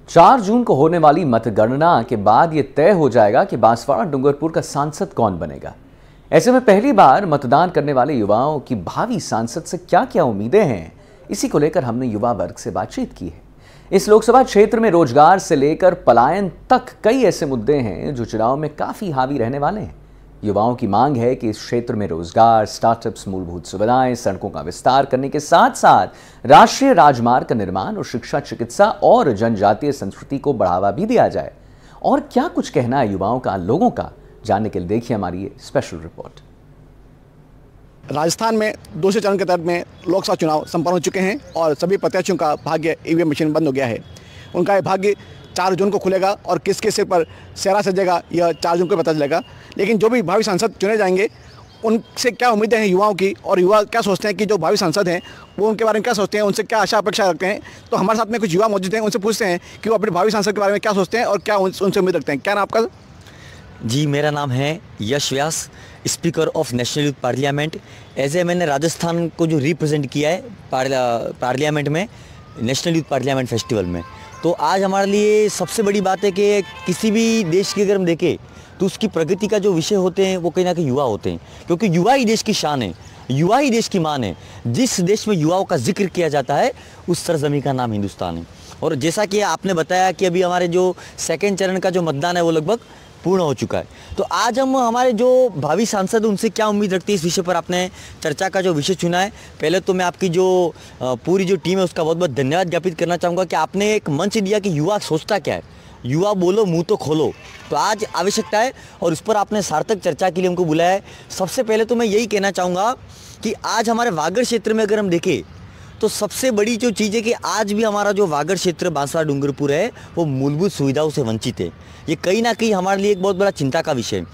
4 जून को होने वाली मतगणना के बाद ये तय हो जाएगा कि बांसवाड़ा डूंगरपुर का सांसद कौन बनेगा। ऐसे में पहली बार मतदान करने वाले युवाओं की भावी सांसद से क्या क्या उम्मीदें हैं, इसी को लेकर हमने युवा वर्ग से बातचीत की है। इस लोकसभा क्षेत्र में रोजगार से लेकर पलायन तक कई ऐसे मुद्दे हैं जो चुनाव में काफी हावी रहने वाले हैं। युवाओं की मांग है कि इस क्षेत्र में रोजगार, स्टार्टअप्स, मूलभूत सुविधाएं, सड़कों का विस्तार करने के साथ साथ राष्ट्रीय राजमार्ग का निर्माण और शिक्षा, चिकित्सा और जनजातीय संस्कृति को बढ़ावा भी दिया जाए। और क्या कुछ कहना है युवाओं का, लोगों का, जानने के लिए देखिए हमारी ये स्पेशल रिपोर्ट। राजस्थान में दूसरे चरण के तहत में लोकसभा चुनाव संपन्न हो चुके हैं और सभी प्रत्याशियों का भाग्य ईवीएम मशीन बंद हो गया है। उनका भाग्य 4 जून को खुलेगा और किसके सिर पर सेहरा सजेगा यह 4 जून को पता चलेगा। लेकिन जो भी भावी सांसद चुने जाएंगे उनसे क्या उम्मीदें हैं युवाओं की, और युवा क्या सोचते हैं कि जो भावी सांसद हैं वो उनके बारे में क्या सोचते हैं, उनसे क्या आशा अपेक्षा रखते हैं। तो हमारे साथ में कुछ युवा मौजूद हैं, उनसे पूछते हैं कि वो अपने भावी सांसद के बारे में क्या सोचते हैं और क्या उनसे उम्मीद रखते हैं। क्या नाम आपका? जी, मेरा नाम है Yash Vyas, speaker of national youth parliament. ऐसे मैंने राजस्थान को जो रिप्रेजेंट किया है पार्लियामेंट में, नेशनल यूथ पार्लियामेंट फेस्टिवल में। तो आज हमारे लिए सबसे बड़ी बात है कि किसी भी देश की अगर हम देखें तो उसकी प्रगति का जो विषय होते हैं वो कहीं ना कहीं युवा होते हैं, क्योंकि युवा ही देश की शान है, युवा ही देश की मान है। जिस देश में युवाओं का जिक्र किया जाता है उस सरजमी का नाम हिंदुस्तान है। और जैसा कि आपने बताया कि अभी हमारे जो सेकेंड चरण का जो मतदान है वो लगभग पूर्ण हो चुका है। तो आज हम हमारे जो भावी सांसद उनसे क्या उम्मीद रखते हैं, इस विषय पर आपने चर्चा का जो विषय चुना है। पहले तो मैं आपकी जो पूरी जो टीम है उसका बहुत बहुत धन्यवाद ज्ञापित करना चाहूँगा कि आपने एक मंच दिया कि युवा सोचता क्या है, युवा बोलो मुंह तो खोलो। तो आज आवश्यकता है और उस पर आपने सार्थक चर्चा के लिए हमको बुलाया है। सबसे पहले तो मैं यही कहना चाहूँगा कि आज हमारे वागड़ क्षेत्र में अगर हम देखें तो सबसे बड़ी जो चीज़ है कि आज भी हमारा जो वागड़ क्षेत्र बांसवाड़ा डूंगरपुर है वो मूलभूत सुविधाओं से वंचित है। ये कहीं ना कहीं हमारे लिए एक बहुत बड़ा चिंता का विषय है।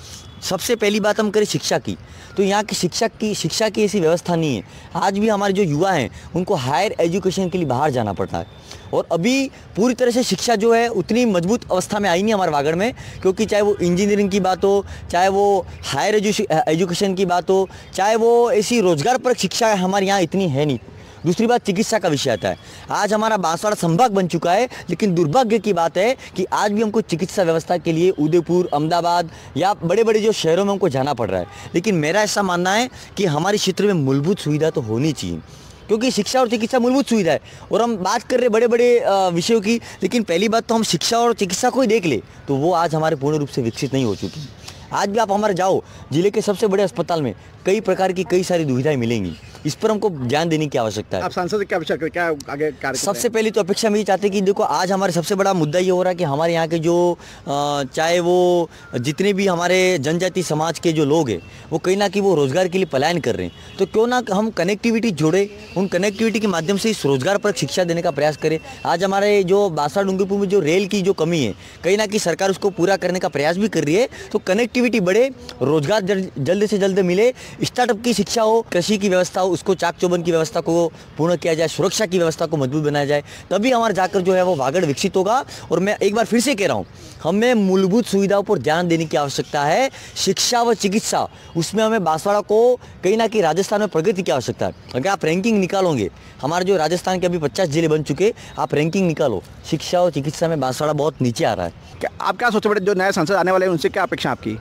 सबसे पहली बात हम करें शिक्षा की, तो यहाँ की शिक्षा की ऐसी व्यवस्था नहीं है। आज भी हमारे जो युवा हैं उनको हायर एजुकेशन के लिए बाहर जाना पड़ता है और अभी पूरी तरह से शिक्षा जो है उतनी मजबूत अवस्था में आई नहीं हमारे वागड़ में, क्योंकि चाहे वो इंजीनियरिंग की बात हो, चाहे वो हायर एजुकेशन की बात हो, चाहे वो ऐसी रोजगार परक शिक्षा हमारे यहाँ इतनी है नहीं। दूसरी बात चिकित्सा का विषय आता है। आज हमारा बांसवाड़ा संभाग बन चुका है, लेकिन दुर्भाग्य की बात है कि आज भी हमको चिकित्सा व्यवस्था के लिए उदयपुर, अहमदाबाद या बड़े बड़े जो शहरों में हमको जाना पड़ रहा है। लेकिन मेरा ऐसा मानना है कि हमारे क्षेत्र में मूलभूत सुविधा तो होनी चाहिए, क्योंकि शिक्षा और चिकित्सा मूलभूत सुविधा है। और हम बात कर रहे बड़े बड़े विषयों की, लेकिन पहली बात तो हम शिक्षा और चिकित्सा को ही देख ले तो वो आज हमारे पूर्ण रूप से विकसित नहीं हो चुकी। आज भी आप हमारे जाओ जिले के सबसे बड़े अस्पताल में कई प्रकार की कई सारी दुविधाएं मिलेंगी। इस पर हमको ध्यान देने की आवश्यकता है। आप सांसद से क्या अपेक्षा करें, क्या आगे कार्य? सबसे पहली तो अपेक्षा मेरी चाहते हैं कि देखो आज हमारे सबसे बड़ा मुद्दा ये हो रहा है कि हमारे यहाँ के जो चाहे वो जितने भी हमारे जनजाति समाज के जो लोग हैं वो कहीं ना कहीं वो रोजगार के लिए पलायन कर रहे हैं। तो क्यों ना हम कनेक्टिविटी जोड़े, उन कनेक्टिविटी के माध्यम से इस रोजगार पर शिक्षा देने का प्रयास करें। आज हमारे जो बांसवाड़ा डूंगरपुर में जो रेल की जो कमी है कहीं ना कहीं सरकार उसको पूरा करने का प्रयास भी कर रही है। तो कनेक्टिविटी बढ़े, रोजगार जल्द से जल्द मिले, स्टार्टअप की शिक्षा हो, कृषि की व्यवस्था हो, उसको चाक चौबंद की व्यवस्था को पूर्ण किया जाए, सुरक्षा की व्यवस्था को मजबूत बनाया जाए, तभी हमारे जाकर जो है वो वागड़ विकसित होगा। और मैं एक बार फिर से कह रहा हूँ, हमें मूलभूत सुविधाओं पर ध्यान देने की आवश्यकता है। शिक्षा व चिकित्सा, उसमें हमें बांसवाड़ा को कहीं ना कहीं राजस्थान में प्रगति की आवश्यकता है। अगर आप रैंकिंग निकालोगे, हमारे जो राजस्थान के अभी 50 जिले बन चुके, आप रैंकिंग निकालो, शिक्षा और चिकित्सा में बांसवाड़ा बहुत नीचे आ रहा है। आप क्या सोचते हैं जो नए सांसद आने वाले हैं उनसे क्या अपेक्षा आपकी?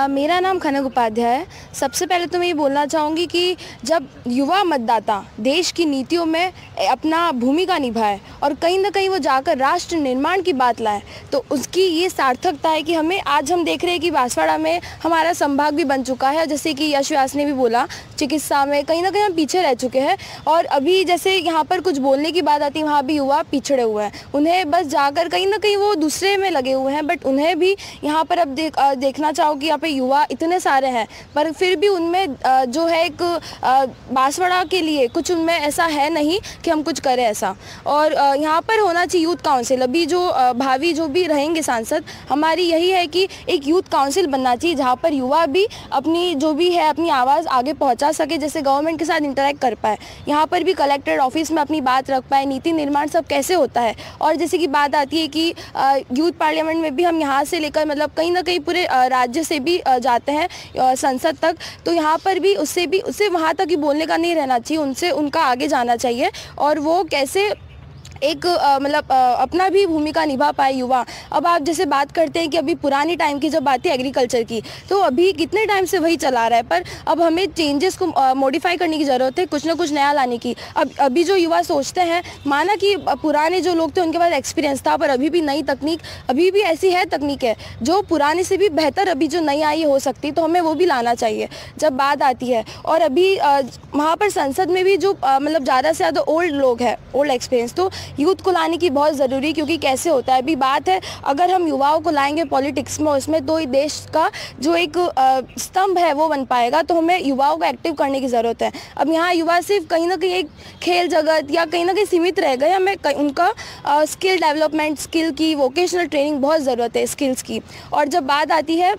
मेरा नाम खनक उपाध्याय है। सबसे पहले तो मैं ये बोलना चाहूँगी कि जब युवा मतदाता देश की नीतियों में अपना भूमिका निभाए और कहीं ना कहीं वो जाकर राष्ट्र निर्माण की बात लाए, तो उसकी ये सार्थकता है कि हमें आज हम देख रहे हैं कि बांसवाड़ा में हमारा संभाग भी बन चुका है। जैसे कि यश व्यास ने भी बोला, चिकित्सा में कहीं ना कहीं हम पीछे रह चुके हैं और अभी जैसे यहाँ पर कुछ बोलने की बात आती है, वहाँ भी युवा पिछड़े हुए हैं। उन्हें बस जाकर कहीं ना कहीं वो दूसरे में लगे हुए हैं, बट उन्हें भी यहाँ पर अब देखना चाहो कि यहाँ पे युवा इतने सारे हैं, पर फिर भी उनमें जो है एक बांसवाड़ा के लिए कुछ उनमें ऐसा है नहीं कि हम कुछ करें ऐसा। और यहाँ पर होना चाहिए यूथ काउंसिल। अभी जो भावी जो भी रहेंगे सांसद, हमारी यही है कि एक यूथ काउंसिल बनना चाहिए जहाँ पर युवा भी अपनी जो भी है अपनी आवाज़ आगे पहुँचा सके, जैसे गवर्नमेंट के साथ इंटरेक्ट कर पाए, यहाँ पर भी कलेक्टेड ऑफिस में अपनी बात रख पाए, नीति निर्माण सब कैसे होता है। और जैसे कि बात आती है कि यूथ पार्लियामेंट में भी हम यहाँ से लेकर मतलब कहीं ना कहीं पूरे राज्य से भी जाते हैं संसद तक, तो यहाँ पर भी उससे वहाँ तक ही बोलने का नहीं रहना चाहिए, उनसे उनका आगे जाना चाहिए और वो कैसे एक मतलब अपना भी भूमिका निभा पाए युवा। अब आप जैसे बात करते हैं कि अभी पुरानी टाइम की जब बात है एग्रीकल्चर की, तो अभी कितने टाइम से वही चला रहा है, पर अब हमें चेंजेस को मॉडिफाई करने की ज़रूरत है, कुछ ना कुछ नया लाने की। अब अभी जो युवा सोचते हैं, माना कि पुराने जो लोग थे उनके पास एक्सपीरियंस था, पर अभी भी नई तकनीक, अभी भी ऐसी है तकनीक है जो पुराने से भी बेहतर अभी जो नई आई हो सकती, तो हमें वो भी लाना चाहिए जब बात आती है। और अभी वहाँ पर संसद में भी जो मतलब ज़्यादा से ज़्यादा ओल्ड लोग हैं, ओल्ड एक्सपीरियंस, तो यूथ को लाने की बहुत ज़रूरी, क्योंकि कैसे होता है अभी बात है, अगर हम युवाओं को लाएंगे पॉलिटिक्स में, उसमें तो देश का जो एक स्तंभ है वो बन पाएगा। तो हमें युवाओं को एक्टिव करने की ज़रूरत है। अब यहाँ युवा सिर्फ कहीं ना कहीं एक खेल जगत या कहीं ना कहीं सीमित रह गए, हमें उनका स्किल डेवलपमेंट, स्किल की वोकेशनल ट्रेनिंग बहुत ज़रूरत है, स्किल्स की। और जब बात आती है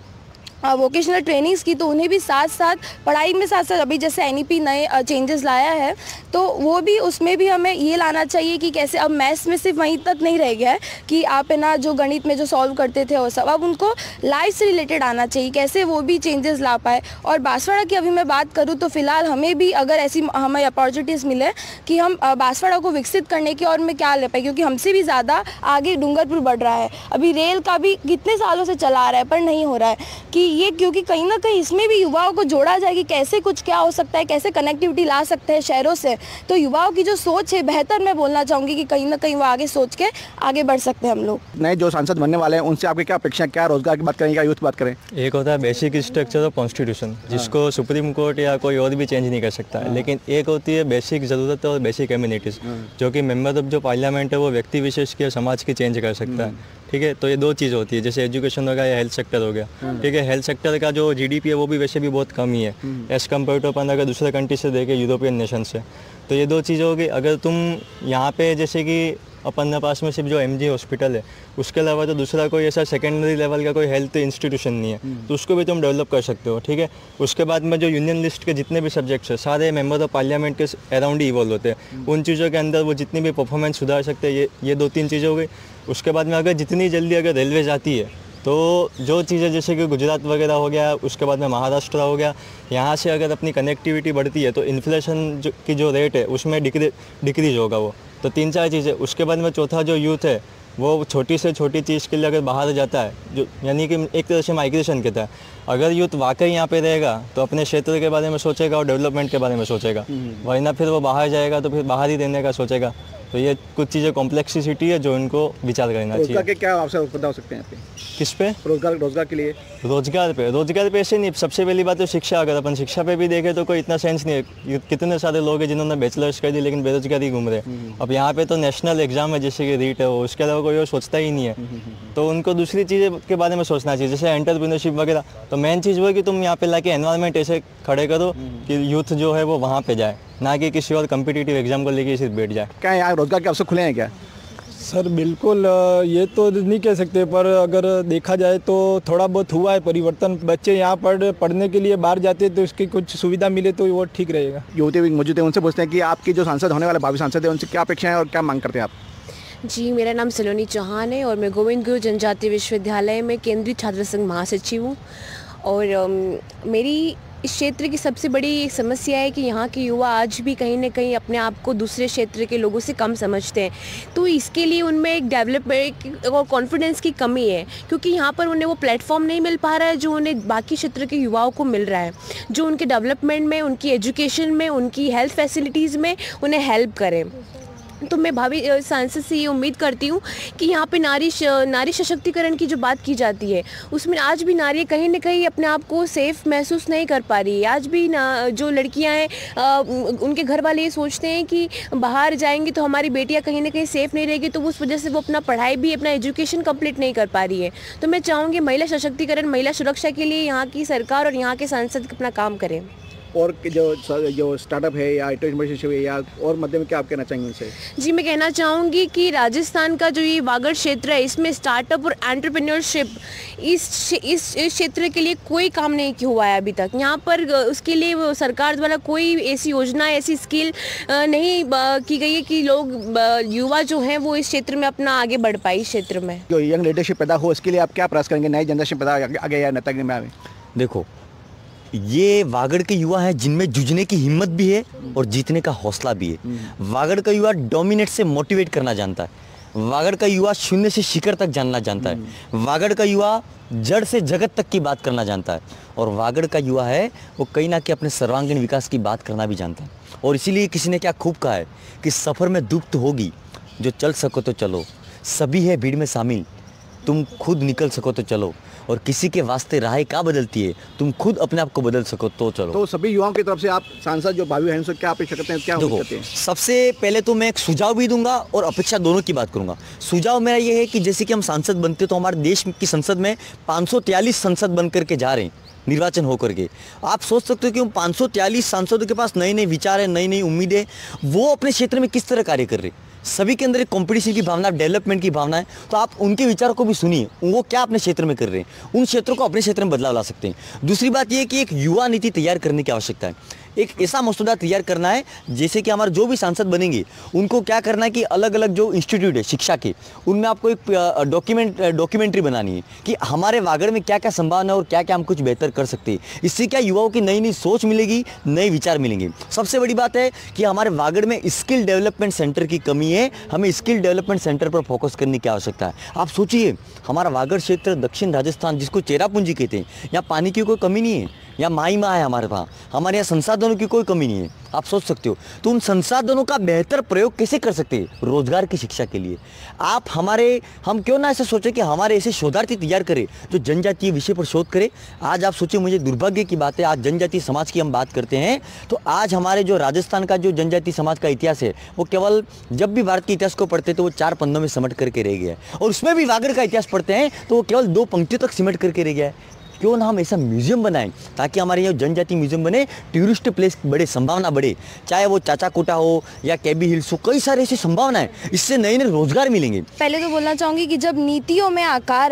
वोकेशनल ट्रेनिंग्स की, तो उन्हें भी साथ साथ पढ़ाई में साथ साथ अभी जैसे एनईपी नए चेंजेस लाया है, तो वो भी उसमें भी हमें ये लाना चाहिए कि कैसे अब मैथ्स में सिर्फ वहीं तक नहीं रह गया है कि आप है ना जो गणित में जो सॉल्व करते थे वो सब, अब उनको लाइफ से रिलेटेड आना चाहिए, कैसे वो भी चेंजेस ला पाए। और बांसवाड़ा की अभी मैं बात करूँ तो फिलहाल हमें भी अगर ऐसी हमें अपॉर्चुनिटीज़ मिले कि हम बांसवाड़ा को विकसित करने की, और में क्या ले पाए, क्योंकि हमसे भी ज़्यादा आगे डूंगरपुर बढ़ रहा है। अभी रेल का भी कितने सालों से चला आ रहा है पर नहीं हो रहा है कि ये, क्योंकि कहीं ना कहीं इसमें भी युवाओं को जोड़ा जाए कि कैसे कुछ क्या हो सकता है, कैसे कनेक्टिविटी ला सकते हैं शहरों से। तो युवाओं की जो सोच है बेहतर, मैं बोलना चाहूँगी कि कहीं ना कहीं वो आगे सोच के आगे बढ़ सकते हैं हम लोग। नए जो सांसद बनने वाले हैं उनसे आपकी क्या अपेक्षा, क्या रोजगार की बात करें या यूथ की बात करें? एक होता है बेसिक स्ट्रक्चर ऑफ कॉन्स्टिट्यूशन, जिसको सुप्रीम कोर्ट या कोई और भी चेंज नहीं कर सकता है, लेकिन एक होती है बेसिक ज़रूरत और बेसिक एमिनिटीज़, जो कि मेंबर ऑफ जो पार्लियामेंट है वो व्यक्ति विशेष के समाज की चेंज कर सकता है। ठीक है, तो ये दो चीज़ होती है, जैसे एजुकेशन हो गया या हेल्थ सेक्टर हो गया। ठीक है, हेल्थ सेक्टर का जो जीडीपी है वो भी वैसे भी बहुत कम ही है एज़ कम्पेयर टू अपन अगर दूसरे कंट्री से देखें, यूरोपियन नेशन से। तो ये दो चीज़ें होगी। अगर तुम यहाँ पे जैसे कि अपन के पास में सिर्फ जो एमजी हॉस्पिटल है, उसके अलावा तो दूसरा कोई ऐसा सेकेंडरी लेवल का कोई हेल्थ इंस्टीट्यूशन नहीं है, तो उसको भी तुम डेवलप कर सकते हो। ठीक है, उसके बाद में जो यूनियन लिस्ट के जितने भी सब्जेक्ट्स हैं सारे मेंबर ऑफ पार्लियामेंट के अराउंड ही इवॉल्व होते हैं। उन चीज़ों के अंदर वो जितनी भी परफॉर्मेंस सुधार सकते हैं, ये दो तीन चीज़ें हो गई। उसके बाद में अगर जितनी जल्दी अगर रेलवे जाती है, तो जो चीज़ें जैसे कि गुजरात वगैरह हो गया, उसके बाद में महाराष्ट्र हो गया, यहाँ से अगर अपनी कनेक्टिविटी बढ़ती है तो इन्फ्लेशन की जो रेट है उसमें डिक्रीज होगा वो। तो तीन चार चीज़ें। उसके बाद में चौथा जो यूथ है वो छोटी से छोटी चीज़ के लिए अगर बाहर जाता है, जो यानी कि एक तरह से माइग्रेशन कहता है, अगर यूथ वाकई यहाँ पे रहेगा तो अपने क्षेत्र के बारे में सोचेगा और डेवलपमेंट के बारे में सोचेगा, वरना फिर वो बाहर जाएगा तो फिर बाहर ही रहने का सोचेगा। तो ये कुछ चीज़ें कॉम्प्लेक्सिटी है जो इनको विचार करना चाहिए। रोजगार के क्या अवसर पैदा हो सकते हैं यहाँ पे? किस पे? रोजगार के लिए। रोजगार पे ऐसे नहीं। सबसे पहली बात तो शिक्षा, अगर अपन शिक्षा पे भी देखें तो कोई इतना सेंस नहीं है। कितने सारे लोग हैं जिन्होंने बैचलर्स कर दी लेकिन बेरोजगारी घूम रहे हैं। अब यहाँ पे तो नेशनल एग्जाम है जैसे कि रीट है, वो उसके अलावा कोई और सोचता ही नहीं है। तो उनको दूसरी चीज़ें के बारे में सोचना चाहिए, जैसे एंटरप्रेन्योरशिप वगैरह। तो मेन चीज़ वो है कि तुम यहाँ पे लाके एनवायरनमेंट ऐसे खड़े करो कि यूथ जो है वो वहाँ पे जाए, ना कि किसी और कम्पिटिटिव एग्जाम को लेके सिर्फ बैठ जाए। क्या यहाँ रोजगार के अवसर खुले हैं क्या? सर बिल्कुल, ये तो नहीं कह सकते, पर अगर देखा जाए तो थोड़ा बहुत हुआ है परिवर्तन। बच्चे यहाँ पढ़ने के लिए बाहर जाते हैं तो उसकी कुछ सुविधा मिले तो वो ठीक रहेगा। युवती भी मौजूद है, उनसे पूछते हैं कि आपकी जो सांसद होने वाले भावी सांसद है उनसे क्या अपेक्षा है और क्या मांग करते हैं आप? जी, मेरा नाम सलोनी चौहान है और मैं गोविंद गुरु जनजातीय विश्वविद्यालय में केंद्रीय छात्र संघ महासचिव हूँ। और मेरी इस क्षेत्र की सबसे बड़ी समस्या है कि यहाँ के युवा आज भी कहीं ना कहीं अपने आप को दूसरे क्षेत्र के लोगों से कम समझते हैं। तो इसके लिए उनमें एक डेवलपमेंट और कॉन्फिडेंस की कमी है, क्योंकि यहाँ पर उन्हें वो प्लेटफॉर्म नहीं मिल पा रहा है जो उन्हें बाकी क्षेत्र के युवाओं को मिल रहा है, जो उनके डेवलपमेंट में, उनकी एजुकेशन में, उनकी हेल्थ फैसिलिटीज़ में उन्हें हेल्प करें। तो मैं भावी सांसद से ये उम्मीद करती हूँ कि यहाँ पे नारी सशक्तिकरण की जो बात की जाती है उसमें आज भी नारी कहीं ना कहीं अपने आप को सेफ़ महसूस नहीं कर पा रही है। आज भी जो लड़कियाँ हैं उनके घर वाले ये सोचते हैं कि बाहर जाएंगी तो हमारी बेटियाँ कहीं ना कहीं सेफ़ नहीं रहेगी, तो उस वजह से वो अपना पढ़ाई भी, अपना एजुकेशन कंप्लीट नहीं कर पा रही है। तो मैं चाहूँगी महिला सशक्तिकरण, महिला सुरक्षा के लिए यहाँ की सरकार और यहाँ के सांसद अपना काम करें। और जो स्टार्टअप है या इंटरप्रेन्योरशिप है या और मध्य में क्या आप कहना चाहेंगे उनसे? जी, मैं कहना चाहूँगी कि राजस्थान का जो ये वागड़ क्षेत्र है इसमें स्टार्टअप और एंटरप्रेन्योरशिप इस क्षेत्र के लिए कोई काम नहीं हुआ है अभी तक। यहाँ पर उसके लिए सरकार द्वारा कोई ऐसी योजना, ऐसी स्किल नहीं की गई है कि लोग युवा जो हैं वो इस क्षेत्र में अपना आगे बढ़ पाए। इस क्षेत्र में जो यंग लीडरशिप पैदा हो इसके लिए आप क्या प्रयास करेंगे, नई जनरेशन पैदा आगे या नेतागिरी में आए? देखो, ये वागड़ के युवा हैं जिनमें जूझने की हिम्मत भी है और जीतने का हौसला भी है। वागड़ का युवा डोमिनेट से मोटिवेट करना जानता है। वागड़ का युवा शून्य से शिखर तक जानना जानता है। वागड़ का युवा जड़ से जगत तक की बात करना जानता है। और वागड़ का युवा है वो कहीं ना कहीं अपने सर्वांगीण विकास की बात करना भी जानता है। और इसीलिए किसी ने क्या खूब कहा है कि सफ़र में दुप्त होगी, जो चल सको तो चलो, सभी है भीड़ में शामिल, तुम खुद निकल सको तो चलो, और किसी के वास्ते राहें क्या बदलती है, तुम खुद अपने आप को बदल सको तो चलो। तो सभी युवाओं की तरफ से आप सांसद जो भावी हैं उनसे क्या अपेक्षा करते हैं, क्या उम्मीद करते हैं? सबसे पहले तो मैं एक सुझाव भी दूंगा और अपेक्षा दोनों की बात करूंगा। सुझाव मेरा ये है कि जैसे कि हम सांसद बनते तो हमारे देश की संसद में 543 सांसद बन करके जा रहे हैं निर्वाचन होकर के। आप सोच सकते हो कि उन 543 सांसदों के पास नए नए विचार है, नई नई उम्मीदें, वो अपने क्षेत्र में किस तरह कार्य कर रहे हैं। सभी के अंदर एक कंपटीशन की भावना, डेवलपमेंट की भावना है। तो आप उनके विचारों को भी सुनिए, वो क्या अपने क्षेत्र में कर रहे हैं, उन क्षेत्रों को अपने क्षेत्र में बदलाव ला सकते हैं। दूसरी बात यह है कि एक युवा नीति तैयार करने की आवश्यकता है। एक ऐसा मसौदा तैयार करना है जैसे कि हमारे जो भी सांसद बनेंगे उनको क्या करना है कि अलग अलग जो इंस्टीट्यूट है शिक्षा के, उनमें आपको एक डॉक्यूमेंट्री बनानी है कि हमारे वागड़ में क्या क्या संभावना है और क्या क्या हम कुछ बेहतर कर सकते हैं। इससे क्या युवाओं की नई नई सोच मिलेगी, नए विचार मिलेंगे। सबसे बड़ी बात है कि हमारे वागड़ में स्किल डेवलपमेंट सेंटर की कमी है, हमें स्किल डेवलपमेंट सेंटर पर फोकस करने की आवश्यकता है। आप सोचिए, हमारा वागड़ क्षेत्र दक्षिण राजस्थान जिसको चेरापूंजी कहते हैं, यहाँ पानी की कोई कमी नहीं है, यहाँ माई माँ है हमारे यहाँ संसाधनों की कोई कमी नहीं है। आप सोच सकते हो तो उन संसाधनों का बेहतर प्रयोग कैसे कर सकते हैं रोजगार की शिक्षा के लिए। हम क्यों ना ऐसे सोचे कि हमारे ऐसे शोधार्थी तैयार करें जो जनजातीय विषय पर शोध करे। आज आप सोचिए, मुझे दुर्भाग्य की बात है, आज जनजातीय समाज की हम बात करते हैं तो आज हमारे जो राजस्थान का जो जनजातीय समाज का इतिहास है वो केवल जब भी भारत के इतिहास को पढ़ते तो वो 4 पन्नों में सिमट करके रह गया है। और उसमें भी वागड़ का इतिहास पढ़ते हैं तो वो केवल 2 पंक्तियों तक सिमट करके रह गया है। क्यों ना हम ऐसा म्यूजियम बनाएं ताकि हमारे यहाँ जनजाति म्यूजियम बने, टूरिस्ट प्लेस बढ़े, संभावना बढ़े, चाहे वो चाचा कोटा हो या केबी हिल्स हो, कई सारे ऐसी संभावनाएं, इससे नए नए रोजगार मिलेंगे। पहले तो बोलना चाहूँगी कि जब नीतियों में आकार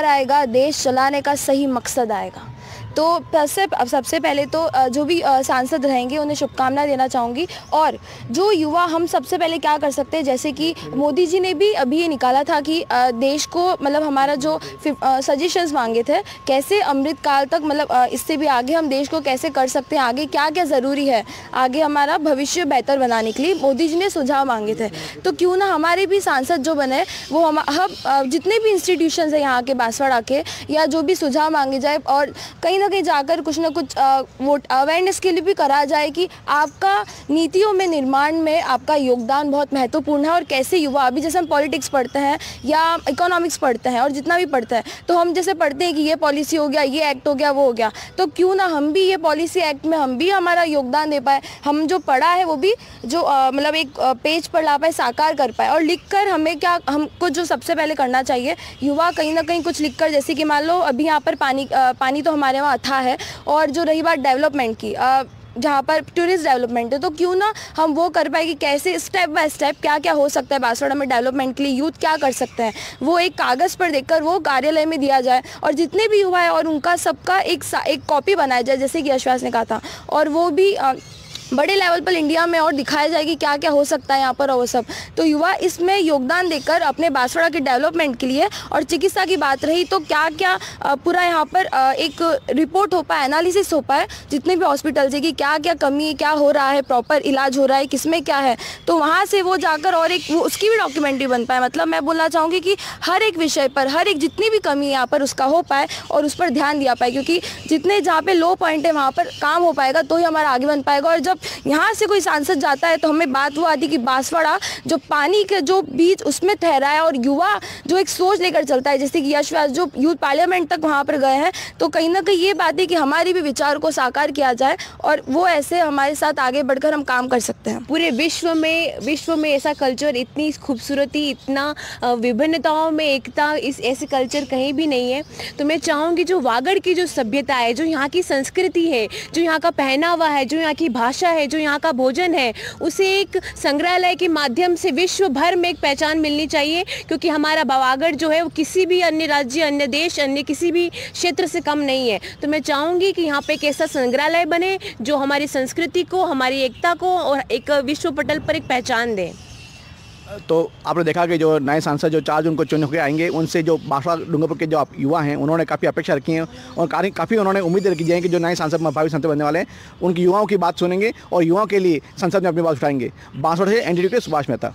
आएगा, देश चलाने का सही मकसद आएगा। तो सबसे पहले तो जो भी सांसद रहेंगे उन्हें शुभकामनाएं देना चाहूँगी। और जो युवा, हम सबसे पहले क्या कर सकते हैं, जैसे कि मोदी जी ने भी अभी ये निकाला था कि देश को, मतलब हमारा जो सजेशंस मांगे थे, कैसे अमृत काल तक, मतलब इससे भी आगे हम देश को कैसे कर सकते हैं, आगे क्या क्या ज़रूरी है, आगे हमारा भविष्य बेहतर बनाने के लिए मोदी जी ने सुझाव मांगे थे। तो क्यों ना हमारे भी सांसद जो बने वो हम जितने भी इंस्टीट्यूशंस हैं यहाँ के बांसवाड़ा के, या जो भी सुझाव मांगे जाए, और कहीं ना कहीं जाकर कुछ ना कुछ वोट अवेयरनेस के लिए भी करा जाए कि आपका नीतियों में निर्माण में आपका योगदान बहुत महत्वपूर्ण है। और कैसे युवा, अभी जैसे हम पॉलिटिक्स पढ़ते हैं या इकोनॉमिक्स पढ़ते हैं और जितना भी पढ़ते हैं, तो हम जैसे पढ़ते हैं कि ये पॉलिसी हो गया, ये एक्ट हो गया, वो हो गया, तो क्यों ना हम भी ये पॉलिसी एक्ट में हम भी हमारा योगदान दे पाए, हम जो पढ़ा है वो भी जो मतलब एक पेज पर ला पाए, साकार कर पाए। और लिख कर हमको जो सबसे पहले करना चाहिए, युवा कहीं ना कहीं कुछ लिख कर, जैसे कि मान लो अभी यहाँ पर पानी तो हमारे वहाँ था है, और जो रही बात डेवलपमेंट की, जहाँ पर टूरिस्ट डेवलपमेंट है, तो क्यों ना हम वो कर पाए कि कैसे स्टेप बाय स्टेप क्या क्या हो सकता है बांसवाड़ा में डेवलपमेंट के लिए, यूथ क्या कर सकते हैं, वो एक कागज़ पर देखकर वो कार्यालय में दिया जाए, और जितने भी युवा है और उनका सबका एक कॉपी बनाया जाए, जैसे कि यशवास ने कहा था, और वो भी बड़े लेवल पर इंडिया में और दिखाया जाए कि क्या क्या हो सकता है यहाँ पर, और वो सब। तो युवा इसमें योगदान देकर अपने बांसवाड़ा के डेवलपमेंट के लिए, और चिकित्सा की बात रही तो क्या क्या पूरा यहाँ पर एक रिपोर्ट हो पाए, एनालिसिस हो पाए जितने भी हॉस्पिटल्स है कि क्या क्या कमी है, क्या हो रहा है, प्रॉपर इलाज हो रहा है, किसमें क्या है, तो वहाँ से वो जाकर और एक उसकी भी डॉक्यूमेंट्री बन पाए। मतलब मैं बोलना चाहूँगी कि हर एक विषय पर, हर एक जितनी भी कमी है यहाँ पर उसका हो पाए और उस पर ध्यान दिया पाए, क्योंकि जितने जहाँ पे लो पॉइंट है वहाँ पर काम हो पाएगा तो ही हमारा आगे बन पाएगा। और जब यहाँ से कोई सांसद जाता है तो हमें बात वो आती कि बांसवाड़ा जो पानी के जो बीच उसमें ठहरा है, और युवा जो एक सोच लेकर चलता है, जैसे कि यशवास जो यूथ पार्लियामेंट तक वहाँ पर गए हैं, तो कहीं ना कहीं ये बात है कि हमारी भी विचार को साकार किया जाए और वो ऐसे हमारे साथ आगे बढ़कर हम काम कर सकते हैं। पूरे विश्व में ऐसा कल्चर, इतनी खूबसूरती, इतना विभिन्नताओं में एकता, इस ऐसे कल्चर कहीं भी नहीं है। तो मैं चाहूँगी जो वागड़ की जो सभ्यता है, जो यहाँ की संस्कृति है, जो यहाँ का पहनावा है, जो यहाँ की भाषा है, जो यहाँ का भोजन है, उसे एक संग्रहालय के माध्यम से विश्व भर में एक पहचान मिलनी चाहिए, क्योंकि हमारा वागड़ जो है वो किसी भी अन्य राज्य, अन्य देश, अन्य किसी भी क्षेत्र से कम नहीं है। तो मैं चाहूँगी कि यहाँ पे एक ऐसा संग्रहालय बने जो हमारी संस्कृति को, हमारी एकता को और एक विश्व पटल पर एक पहचान दे। तो आपने देखा कि जो नए सांसद जो 4 जून को चुन होकर आएंगे, उनसे जो बांसवाड़ा डूंगरपुर के जो युवा हैं उन्होंने काफ़ी अपेक्षा रखी है और काफ़ी उन्होंने उम्मीद रखी है कि जो नए सांसद भावी सांसद बनने वाले हैं उनकी युवाओं की बात सुनेंगे और युवाओं के लिए संसद में अपनी बात उठाएंगे। बांसवाड़ा से NDTV के सुभाष मेहता।